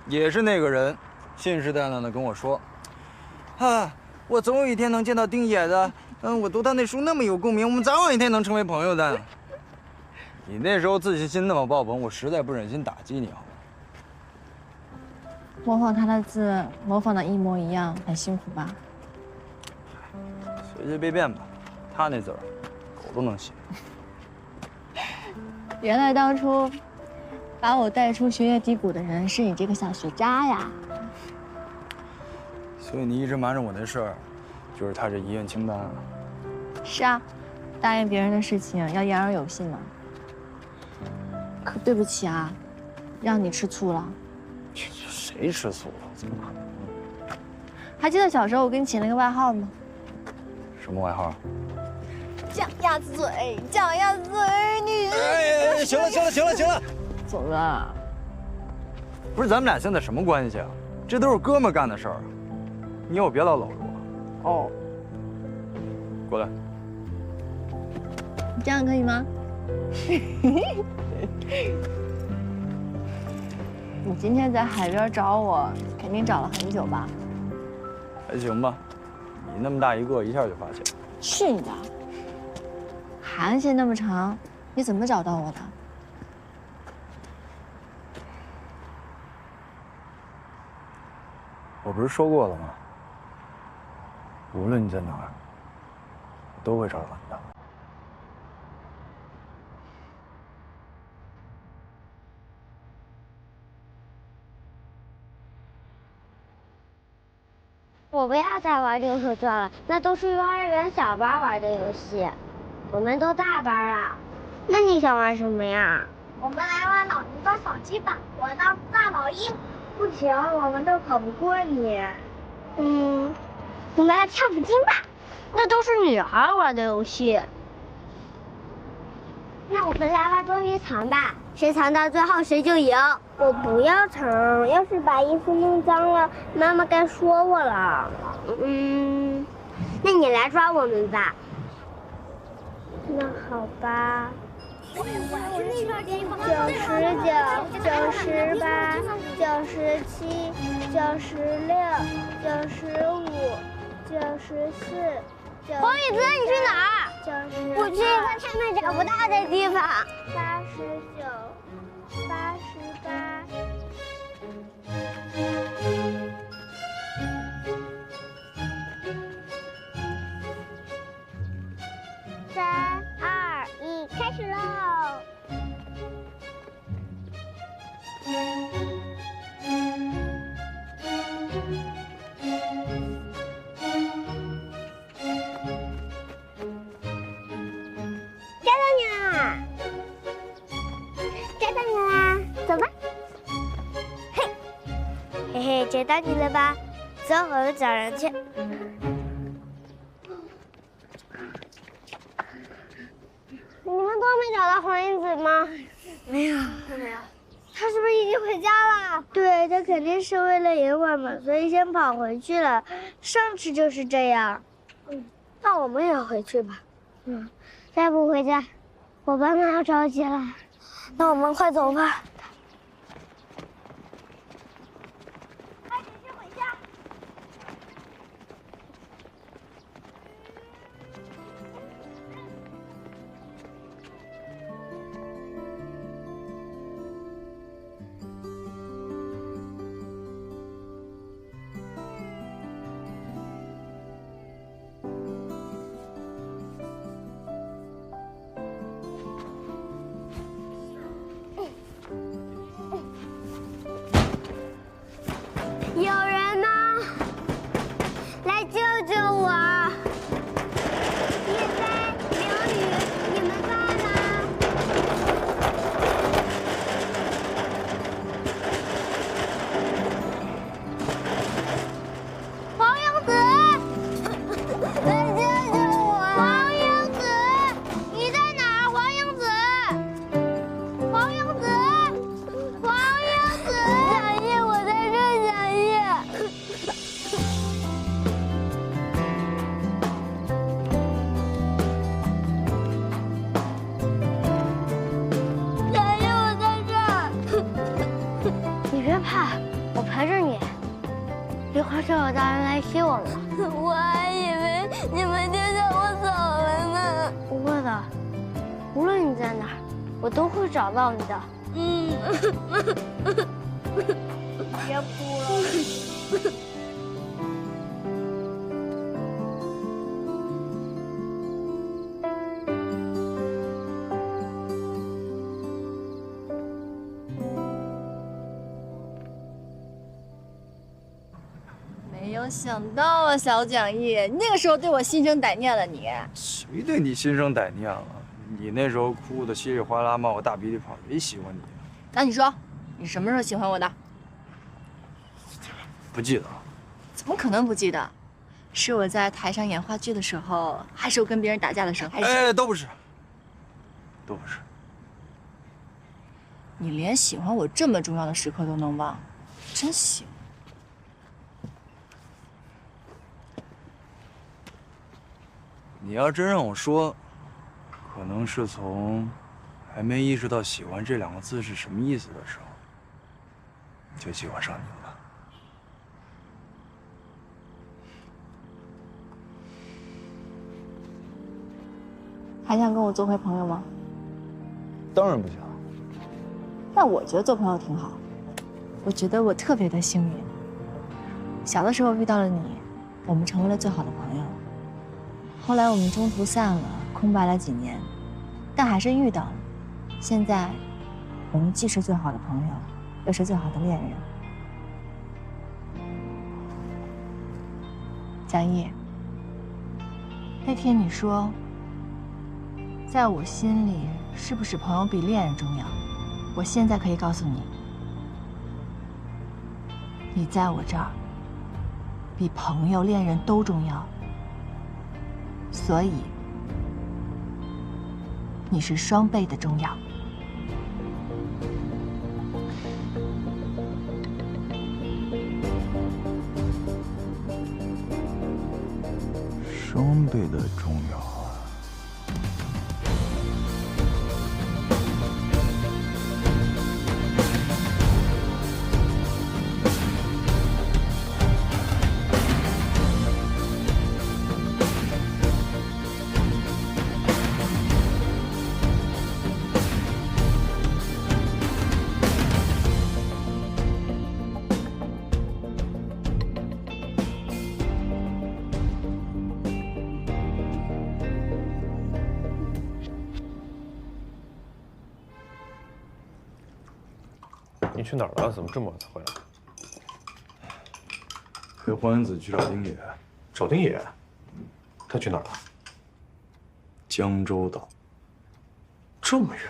Speaker 14: 也是那个人，信誓旦旦地跟我说：“啊，我总有一天能见到丁野的。我读他那书那么有共鸣，我们早晚一天能成为朋友的。”你那时候自信心那么爆棚，我实在不忍心打击你，好吗？
Speaker 9: 模仿他的字，模仿的一模一样，很辛苦吧？
Speaker 14: 随随便便吧，他那字儿，狗都能写。
Speaker 9: 原来当初把我带出学业低谷的人是你这个小学渣呀！
Speaker 14: 所以你一直瞒着我那事儿，就是他这遗愿清单啊。
Speaker 9: 是啊，答应别人的事情要言而有信嘛。可对不起啊，让你吃醋了。
Speaker 14: 谁吃醋了？怎么可能？
Speaker 9: 还记得小时候我给你起了个外号吗？
Speaker 14: 什么外号？
Speaker 9: 犟鸭子嘴，犟鸭子嘴，你。
Speaker 14: 哎，行了行了行了行了，
Speaker 9: 走了。
Speaker 14: 不是咱们俩现在什么关系啊？这都是哥们干的事儿，你以后别老搂着我。
Speaker 9: 哦。
Speaker 14: 过来。
Speaker 9: 这样可以吗？你今天在海边找我，肯定找了很久吧？
Speaker 14: 还行吧，你那么大一个，一下就发现了。
Speaker 9: 去你的！韩信那么长，你怎么找到我的？
Speaker 14: 我不是说过了吗？无论你在哪儿，我都会找到你的。
Speaker 6: 我不要再玩溜手绢了，那都是幼儿园小班玩的游戏，我们都大班啊。那你想玩什么呀？我们来玩脑筋抓小鸡吧，我当大老鹰。不行，我们都跑不过你。我们来跳舞机吧，那都是女孩玩的游戏。那我们来玩捉迷藏吧，谁藏到最后谁就赢。我不要藏，要是把衣服弄脏了，妈妈该说我了。那你来抓我们吧。那好吧。99、98、97、96、95、94。黄雨泽，你去哪儿？92。我去一个他们找不到的地方。89、88。3、2、1，开始喽！抓到你啦！抓到你啦！走吧。嘿，嘿嘿，抓到你了吧？走，我们找人去。你们都没找到黄英子吗？没有，没有。他是不是已经回家了？对，他肯定是为了赢我们，所以先跑回去了。上次就是这样。那我们也回去吧。再不回家，我爸妈要着急了。那我们快走吧。快点去回家。有人吗？来救救我！叶飞、刘宇，你们在吗？黄英子，来救救我！黄英子，你在哪儿？黄英子，黄英子，黄英子，小叶，我在这，小叶。小叶，我在这儿。你别怕，我陪着你。一会儿就有大人来接我们了。我还以为你们丢下我走了呢。不会的，无论你在哪儿，我都会找到你的。别哭了。
Speaker 9: 没有想到啊，小蒋毅，那个时候对我心生歹念了你。
Speaker 14: 谁对你心生歹念了？你那时候哭的稀里哗啦，冒个大鼻涕跑，谁喜欢你？
Speaker 9: 那你说，你什么时候喜欢我的？
Speaker 14: 不记得了。
Speaker 9: 怎么可能不记得？是我在台上演话剧的时候，还是我跟别人打架的时候，还是……
Speaker 14: 哎，都不是，都不是。
Speaker 9: 你连喜欢我这么重要的时刻都能忘，真行。
Speaker 14: 你要真让我说，可能是从还没意识到喜欢这2个字是什么意思的时候，就喜欢上你了。
Speaker 9: 还想跟我做回朋友吗？
Speaker 14: 当然不想。
Speaker 9: 但我觉得做朋友挺好。我觉得我特别的幸运。小的时候遇到了你，我们成为了最好的朋友。后来我们中途散了，空白了几年，但还是遇到了。现在，我们既是最好的朋友，又是最好的恋人。蒋毅，那天你说，在我心里，是不是朋友比恋人重要？我现在可以告诉你，你在我这儿，比朋友、恋人都重要。所以，你是双倍的重要。
Speaker 12: 双倍的重要啊！
Speaker 7: 你去哪儿了？怎么这么晚才回来？
Speaker 12: 陪黄英子去找丁野。
Speaker 7: 找丁野？他去哪儿了？
Speaker 12: 江州岛。
Speaker 7: 这么远？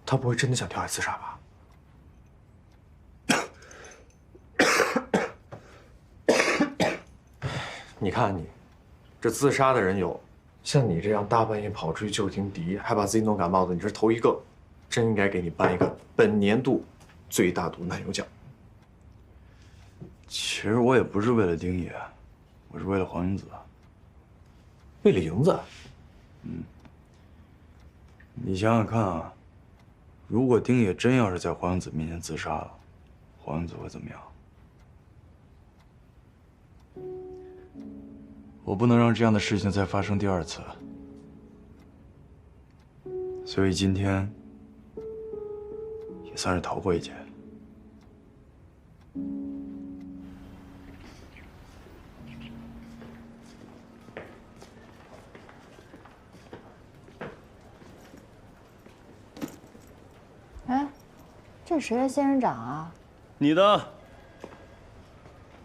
Speaker 7: 他不会真的想跳海自杀吧？你看你，这自杀的人有，像你这样大半夜跑出去救情敌，还把自己弄感冒的，你是头一个。真应该给你颁一个本年度最大毒男友奖。
Speaker 12: 其实我也不是为了丁野，我是为了黄英子。
Speaker 7: 为了莹子？
Speaker 12: 你想想看啊，如果丁野真要是在黄英子面前自杀了，黄英子会怎么样？我不能让这样的事情再发生第二次。所以今天也算是逃过一劫。
Speaker 9: 哎，这谁的仙人掌啊？
Speaker 3: 你的。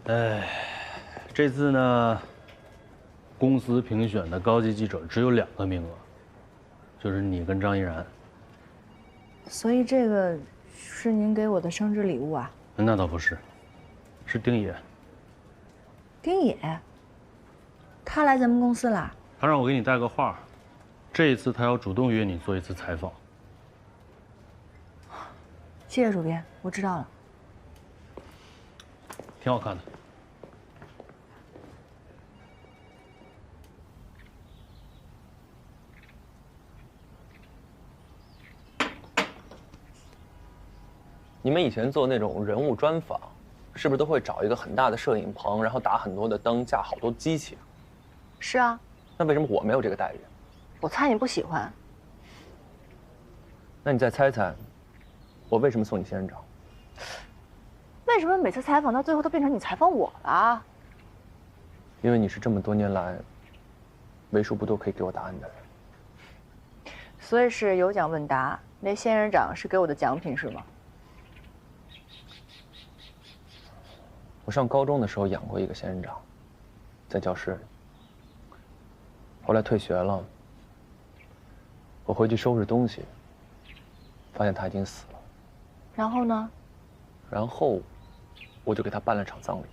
Speaker 3: 哎，这次呢，公司评选的高级记者只有2个名额，就是你跟张依然。
Speaker 9: 所以这个是您给我的生日礼物啊？
Speaker 3: 那倒不是，是丁野。
Speaker 9: 丁野，他来咱们公司啦？
Speaker 3: 他让我给你带个话，这一次他要主动约你做一次采访。
Speaker 9: 谢谢主编，我知道了。
Speaker 3: 挺好看的。
Speaker 22: 你们以前做那种人物专访，是不是都会找一个很大的摄影棚，然后打很多的灯，架好多机器？
Speaker 9: 是啊。
Speaker 22: 那为什么我没有这个待遇？
Speaker 9: 我猜你不喜欢。
Speaker 22: 那你再猜猜，我为什么送你仙人掌？
Speaker 9: 为什么每次采访到最后都变成你采访我了？
Speaker 22: 因为你是这么多年来为数不多可以给我答案的人。
Speaker 9: 所以是有奖问答，那仙人掌是给我的奖品是吗？
Speaker 22: 我上高中的时候养过一个仙人掌，在教室里。后来退学了，我回去收拾东西，发现它已经死了。
Speaker 9: 然后呢？
Speaker 22: 然后，我就给它办了场葬礼。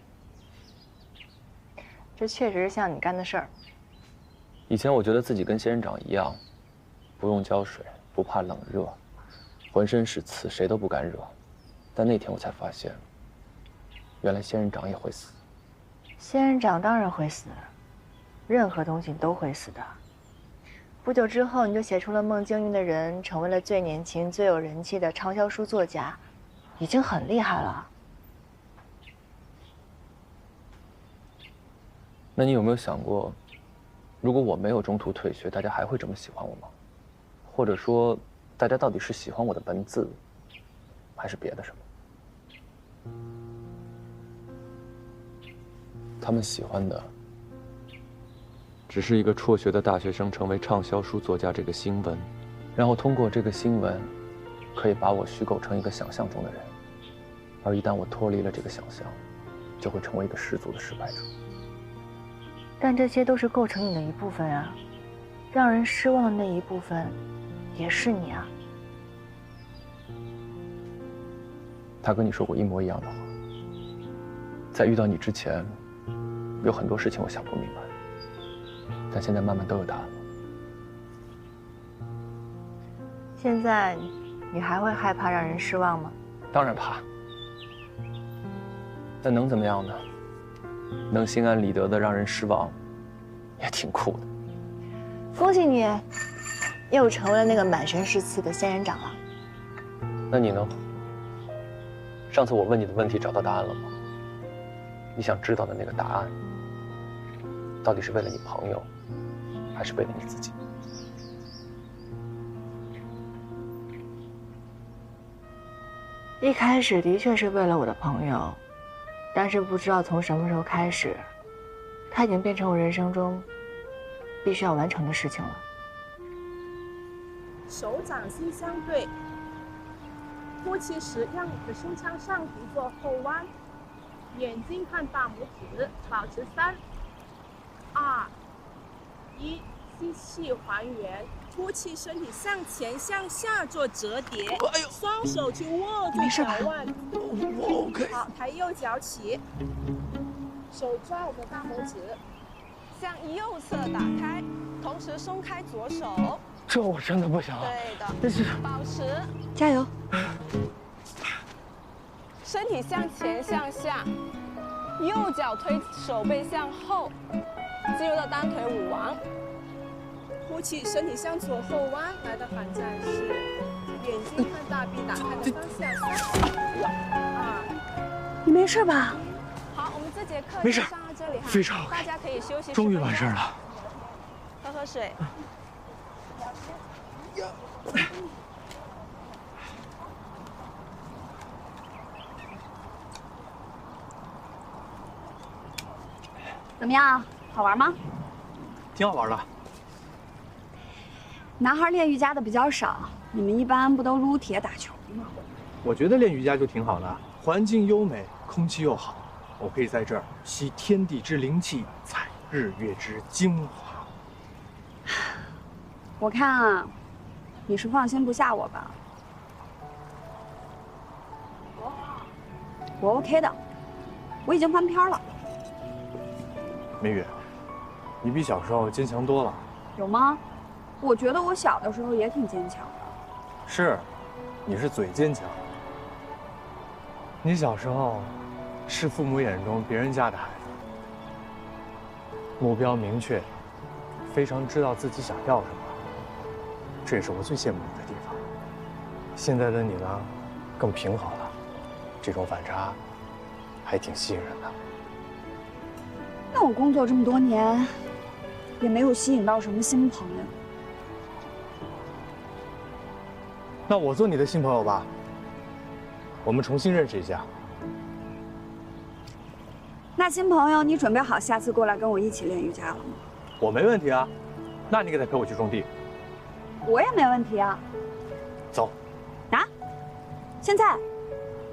Speaker 9: 这确实是像你干的事儿。
Speaker 22: 以前我觉得自己跟仙人掌一样，不用浇水，不怕冷热，浑身是刺，谁都不敢惹。但那天我才发现，原来仙人掌也会死。
Speaker 9: 仙人掌当然会死，任何东西都会死的。不久之后，你就写出了《梦惊云的人》，成为了最年轻、最有人气的畅销书作家，已经很厉害了。
Speaker 22: 那你有没有想过，如果我没有中途退学，大家还会这么喜欢我吗？或者说，大家到底是喜欢我的文字，还是别的什么？他们喜欢的，只是一个辍学的大学生成为畅销书作家这个新闻，然后通过这个新闻，可以把我虚构成一个想象中的人，而一旦我脱离了这个想象，就会成为一个十足的失败者。
Speaker 4: 但这些都是构成你的一部分啊，让人失望的那一部分，也是你啊。
Speaker 22: 他跟你说过一模一样的话。在遇到你之前，有很多事情我想不明白，但现在慢慢都有答案了。
Speaker 4: 现在，你还会害怕让人失望吗？
Speaker 22: 当然怕，但能怎么样呢？能心安理得的让人失望，也挺酷的。
Speaker 4: 恭喜你，又成为了那个满身是刺的仙人掌了。
Speaker 22: 那你呢？上次我问你的问题找到答案了吗？你想知道的那个答案，到底是为了你朋友，还是为了你自己？
Speaker 4: 一开始的确是为了我的朋友，但是不知道从什么时候开始，它已经变成我人生中必须要完成的事情了。
Speaker 10: 手掌心相对，呼气时让你的胸腔上提做后弯，眼睛看大拇指，保持3、2、1，吸气还原。呼气，身体向前向下做折叠，双手去握住脚腕。我 OK。好，抬右脚起，手抓我们的大拇指，向右侧打开，同时松开左手。
Speaker 8: 这我真的不行了。
Speaker 10: 对的，
Speaker 8: 但是
Speaker 10: 保持，
Speaker 4: 加油。
Speaker 10: 身体向前向下，右脚推手背向后，进入到单腿舞王。呼气，身体向左后弯，来到反战式，眼睛看大臂，打开的方向，3、2。
Speaker 19: 你没事吧？
Speaker 10: 好，我们这节课
Speaker 8: 没事，
Speaker 10: 上到这里哈，
Speaker 8: 非常 OK，
Speaker 10: 大家可以休息。
Speaker 8: 终于完事了。
Speaker 10: 喝水。
Speaker 19: 怎么样，好玩吗？
Speaker 8: 挺好玩的。
Speaker 19: 男孩练瑜伽的比较少，你们一般不都撸铁打球吗？
Speaker 8: 我觉得练瑜伽就挺好的，环境优美，空气又好，我可以在这儿吸天地之灵气，采日月之精华。
Speaker 19: 我看啊，你是放心不下我吧？我 OK 的，我已经翻篇了。
Speaker 8: 梅雨，你比小时候坚强多了。
Speaker 19: 有吗？我觉得我小的时候也挺坚强的。
Speaker 8: 是，你是嘴坚强。你小时候是父母眼中别人家的孩子，目标明确，非常知道自己想要什么，这也是我最羡慕你的地方。现在的你呢，更平和了，这种反差还挺吸引人的。
Speaker 19: 那我工作这么多年，也没有吸引到什么新朋友。
Speaker 8: 那我做你的新朋友吧，我们重新认识一下。
Speaker 19: 那新朋友，你准备好下次过来跟我一起练瑜伽了吗？
Speaker 8: 我没问题啊，那你可得陪我去种地。
Speaker 19: 我也没问题啊。
Speaker 8: 走。
Speaker 19: 啊？现在？